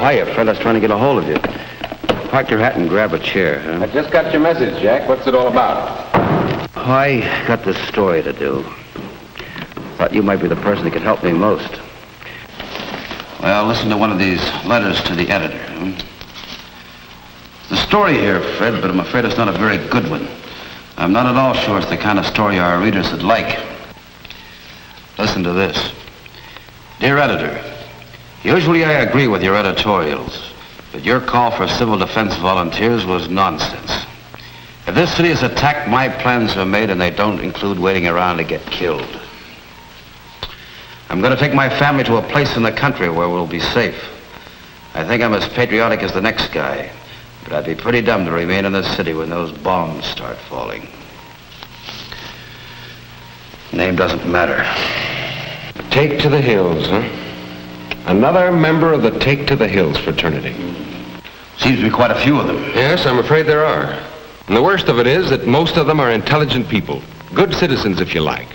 Hiya, Fred. I was trying to get a hold of you. Park your hat and grab a chair, huh? I just got your message, Jack. What's it all about? Oh, I got this story to do. Thought you might be the person that could help me most. Well, listen to one of these letters to the editor. The story here, Fred, but I'm afraid it's not a very good one. I'm not at all sure it's the kind of story our readers would like. Listen to this. Dear editor, usually I agree with your editorials, but your call for civil defense volunteers was nonsense. If this city is attacked, my plans are made, and they don't include waiting around to get killed. I'm going to take my family to a place in the country where we'll be safe. I think I'm as patriotic as the next guy, but I'd be pretty dumb to remain in this city when those bombs start falling. Name doesn't matter. Take to the Hills, huh? Another member of the Take to the Hills fraternity. Seems to be quite a few of them. Yes, I'm afraid there are. And the worst of it is that most of them are intelligent people. Good citizens, if you like.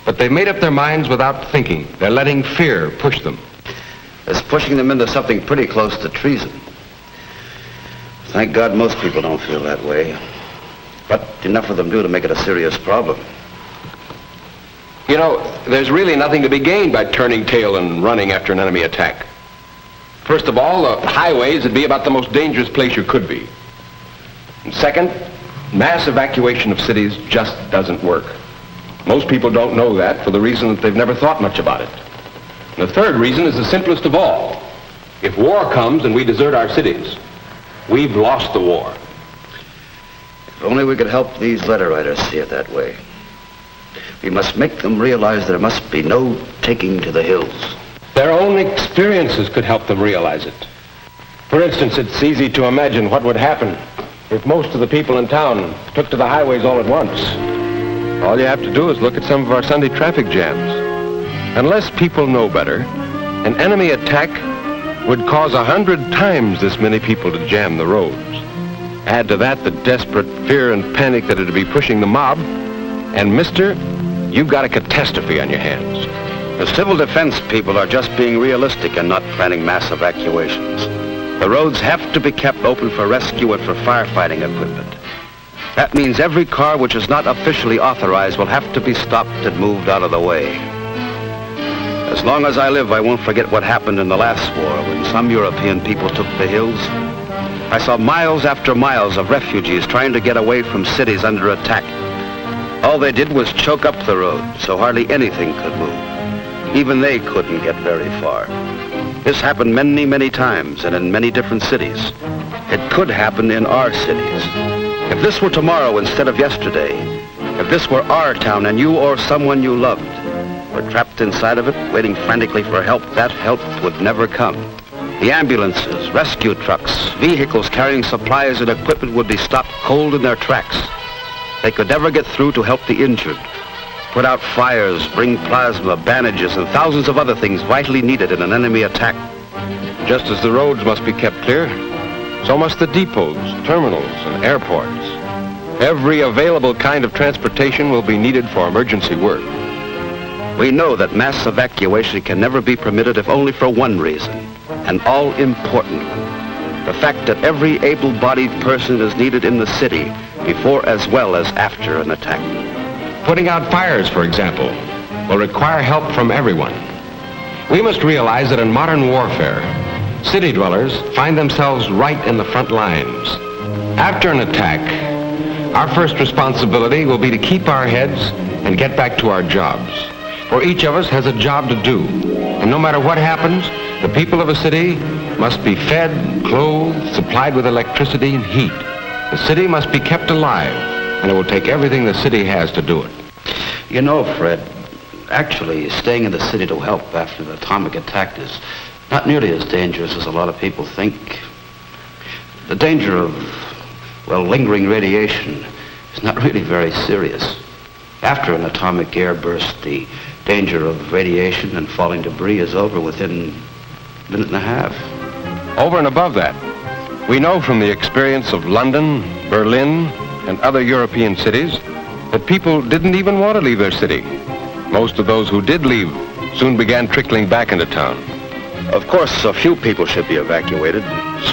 But they've made up their minds without thinking. They're letting fear push them. It's pushing them into something pretty close to treason. Thank God most people don't feel that way. But enough of them do to make it a serious problem. You know, there's really nothing to be gained by turning tail and running after an enemy attack. First of all, the highways would be about the most dangerous place you could be. And second, mass evacuation of cities just doesn't work. Most people don't know that for the reason that they've never thought much about it. And the third reason is the simplest of all. If war comes and we desert our cities, we've lost the war. If only we could help these letter writers see it that way. We must make them realize there must be no taking to the hills. Their own experiences could help them realize it. For instance, it's easy to imagine what would happen if most of the people in town took to the highways all at once. All you have to do is look at some of our Sunday traffic jams. Unless people know better, an enemy attack would cause 100 times this many people to jam the roads. Add to that the desperate fear and panic that it'd be pushing the mob, and mister, you've got a catastrophe on your hands. The civil defense people are just being realistic and not planning mass evacuations. The roads have to be kept open for rescue and for firefighting equipment. That means every car which is not officially authorized will have to be stopped and moved out of the way. As long as I live, I won't forget what happened in the last war when some European people took the hills. I saw miles after miles of refugees trying to get away from cities under attack. All they did was choke up the road, so hardly anything could move. Even they couldn't get very far. This happened many, many times and in many different cities. It could happen in our cities. If this were tomorrow instead of yesterday, if this were our town and you or someone you loved were trapped inside of it, waiting frantically for help, that help would never come. The ambulances, rescue trucks, vehicles carrying supplies and equipment would be stopped cold in their tracks. They could never get through to help the injured, put out fires, bring plasma, bandages, and thousands of other things vitally needed in an enemy attack. Just as the roads must be kept clear, so must the depots, terminals, and airports. Every available kind of transportation will be needed for emergency work. We know that mass evacuation can never be permitted if only for one reason, an all-important one. The fact that every able-bodied person is needed in the city before as well as after an attack. Putting out fires, for example, will require help from everyone. We must realize that in modern warfare, city dwellers find themselves right in the front lines. After an attack, our first responsibility will be to keep our heads and get back to our jobs. For each of us has a job to do. And no matter what happens, the people of a city must be fed, clothed, supplied with electricity and heat. The city must be kept alive, and it will take everything the city has to do it. You know, Fred, actually staying in the city to help after an atomic attack is not nearly as dangerous as a lot of people think. The danger of, well, lingering radiation is not really very serious. After an atomic airburst, the danger of radiation and falling debris is over within a minute and a half. Over and above that, we know from the experience of London, Berlin, and other European cities that people didn't even want to leave their city. Most of those who did leave soon began trickling back into town. Of course, a few people should be evacuated.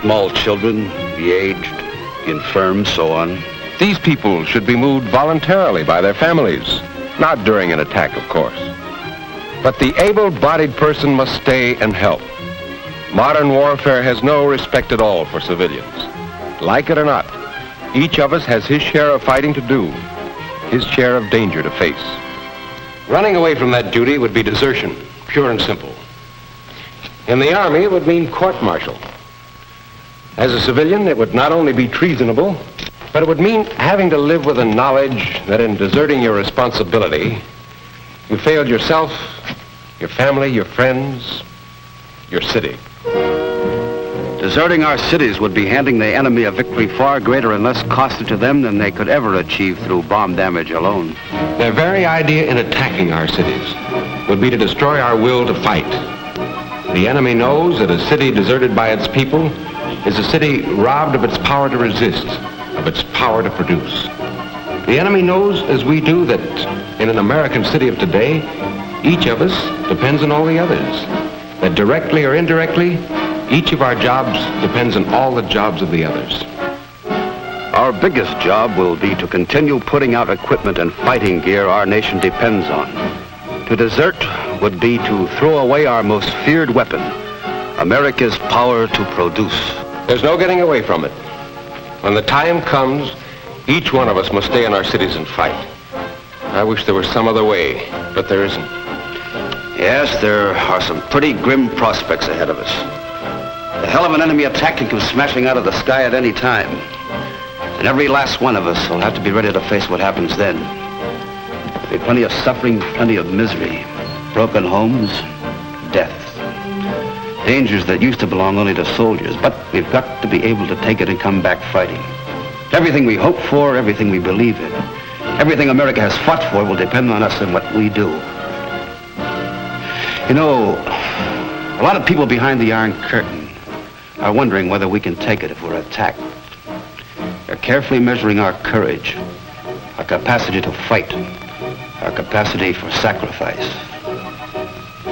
Small children, the aged, the infirm, so on. These people should be moved voluntarily by their families, not during an attack, of course. But the able-bodied person must stay and help. Modern warfare has no respect at all for civilians. Like it or not, each of us has his share of fighting to do, his share of danger to face. Running away from that duty would be desertion, pure and simple. In the Army, it would mean court-martial. As a civilian, it would not only be treasonable, but it would mean having to live with the knowledge that in deserting your responsibility, you failed yourself, your family, your friends, your city. Deserting our cities would be handing the enemy a victory far greater and less costly to them than they could ever achieve through bomb damage alone. Their very idea in attacking our cities would be to destroy our will to fight. The enemy knows that a city deserted by its people is a city robbed of its power to resist, of its power to produce. The enemy knows, as we do, that in an American city of today, each of us depends on all the others. That directly or indirectly, each of our jobs depends on all the jobs of the others. Our biggest job will be to continue putting out equipment and fighting gear our nation depends on. To desert would be to throw away our most feared weapon, America's power to produce. There's no getting away from it. When the time comes, each one of us must stay in our cities and fight. I wish there was some other way, but there isn't. Yes, there are some pretty grim prospects ahead of us. The hell of an enemy attack can come smashing out of the sky at any time. And every last one of us will have to be ready to face what happens then. There'll be plenty of suffering, plenty of misery, broken homes, death. Dangers that used to belong only to soldiers, but we've got to be able to take it and come back fighting. Everything we hope for, everything we believe in, everything America has fought for will depend on us and what we do. You know, a lot of people behind the Iron Curtain are wondering whether we can take it if we're attacked. They're carefully measuring our courage, our capacity to fight, our capacity for sacrifice.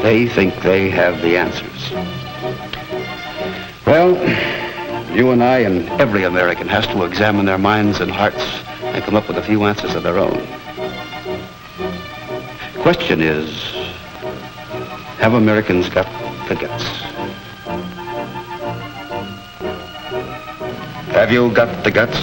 They think they have the answers. Well, you and I and every American has to examine their minds and hearts and come up with a few answers of their own. The question is, have Americans got the guts? Have you got the guts?